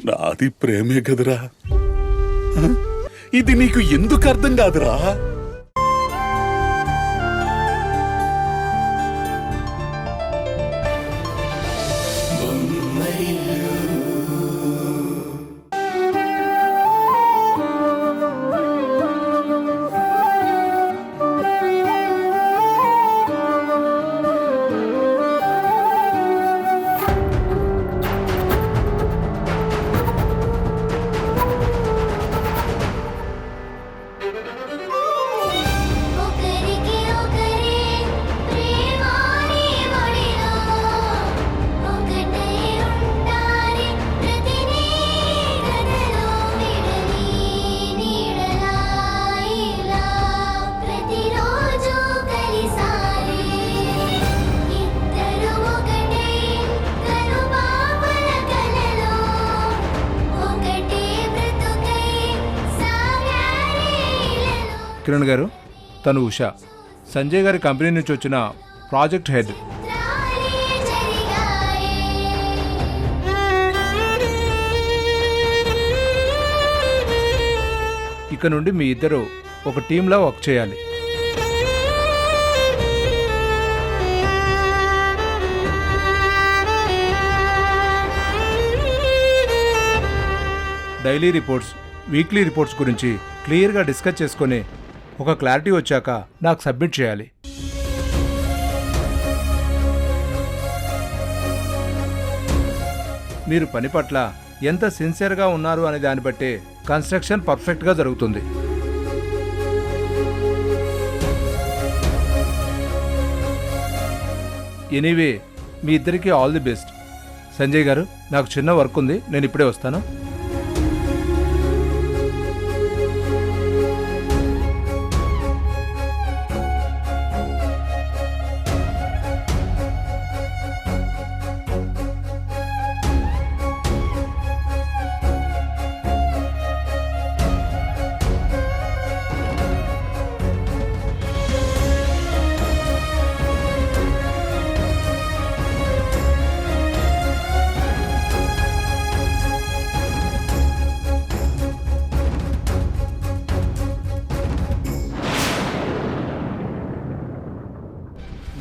నాది ప్రేమే కదరా, ఇది నీకు ఎందుకు అర్థం కాదురా? కిరణ్ గారు, తను ఉషా, సంజయ్ గారి కంపెనీ నుంచి వచ్చిన ప్రాజెక్ట్ హెడ్. ఇక నుండి మీ ఇద్దరు ఒక టీంలా వర్క్ చేయాలి. డైలీ రిపోర్ట్స్, వీక్లీ రిపోర్ట్స్ గురించి క్లియర్గా డిస్కస్ చేసుకొని ఒక క్లారిటీ వచ్చాక నాకు సబ్మిట్ చేయాలి. మీరు పని పట్ల ఎంత సిన్సియర్గా ఉన్నారు అనే దాన్ని బట్టి కన్స్ట్రక్షన్ పర్ఫెక్ట్గా జరుగుతుంది. ఎనీవే, మీ ఇద్దరికీ ఆల్ ది బెస్ట్. సంజయ్ గారు, నాకు చిన్న వర్క్ ఉంది, నేను ఇప్పుడే వస్తాను.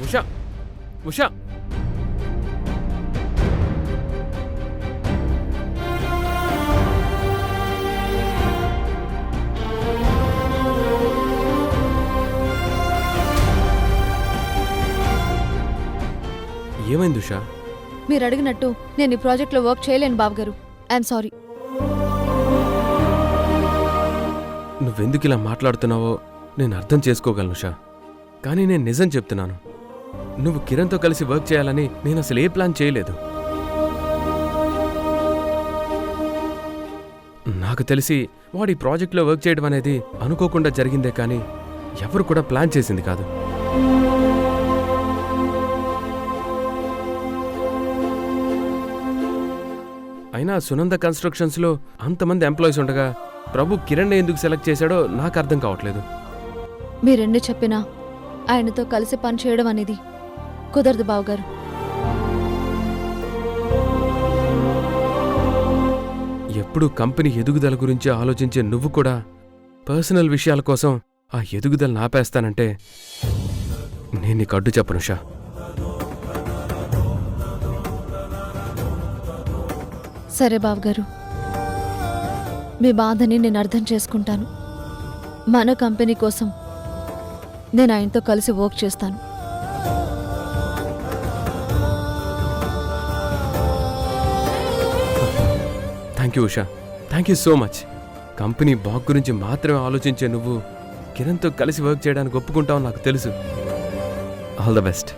ఉషా, ఉషా, ఏమైంది ఉషా? మీరు అడిగినట్టు నేను ఈ ప్రాజెక్ట్లో వర్క్ చేయలేను బావగారు. I'm sorry. నువ్వెందుకు ఇలా మాట్లాడుతున్నావో నేను అర్థం చేసుకోగలను ఉషా, కానీ నేను నిజం చెప్తున్నాను. నువ్వు కిరణ్తో కలిసి వర్క్ చేయాలని నేను అసలు ఏ ప్లాన్ చేయలేదు. నాకు తెలిసి వాడి ప్రాజెక్ట్లో వర్క్ చేయడం అనేది అనుకోకుండా జరిగిందే కానీ ఎవరు కూడా ప్లాన్ చేసింది కాదు. అయినా సునంద కన్స్ట్రక్షన్స్లో అంతమంది ఎంప్లాయీస్ ఉండగా ప్రభు కిరణ్ ఎందుకు సెలెక్ట్ చేశాడో నాకు అర్థం కావట్లేదు. మీరెన్ని చెప్పినా ఆయనతో కలిసి పని చేయడం అనేది కుదరదు బావగారు. ఎప్పుడు కంపెనీ ఎదుగుదల గురించి ఆలోచించే నువ్వు కూడా పర్సనల్ విషయాల కోసం ఆ ఎదుగుదలను ఆపేస్తానంటే నేను నీకు అడ్డు చెప్పను ఉషా. సరే బావగారు, మీ బాధని నేను అర్థం చేసుకుంటాను. మన కంపెనీ కోసం నేను ఆయనతో కలిసి వర్క్ చేస్తాను. Thank you Usha, thank you so much. Company బాగ్ గురించి మాత్రమే ఆలోచించే నువ్వు కిరణ్తో కలిసి వర్క్ చేయడానికి ఒప్పుకుంటావు నాకు తెలుసు. All the best.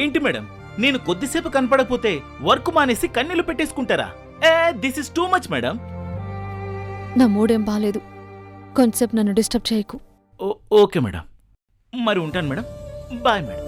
ఏంటి మేడం, నేను కొద్దిసేపు కనపడకపోతే వర్క్ మానేసి కన్నీళ్లు పెట్టేసుకుంటారా? This is too much madam. నా మూడేం బాలేదు, కొంచెంసేపు నన్ను డిస్టర్బ్ చేయకు. ఓకే మేడం, మరి ఉంటాను మేడం. Bye madam.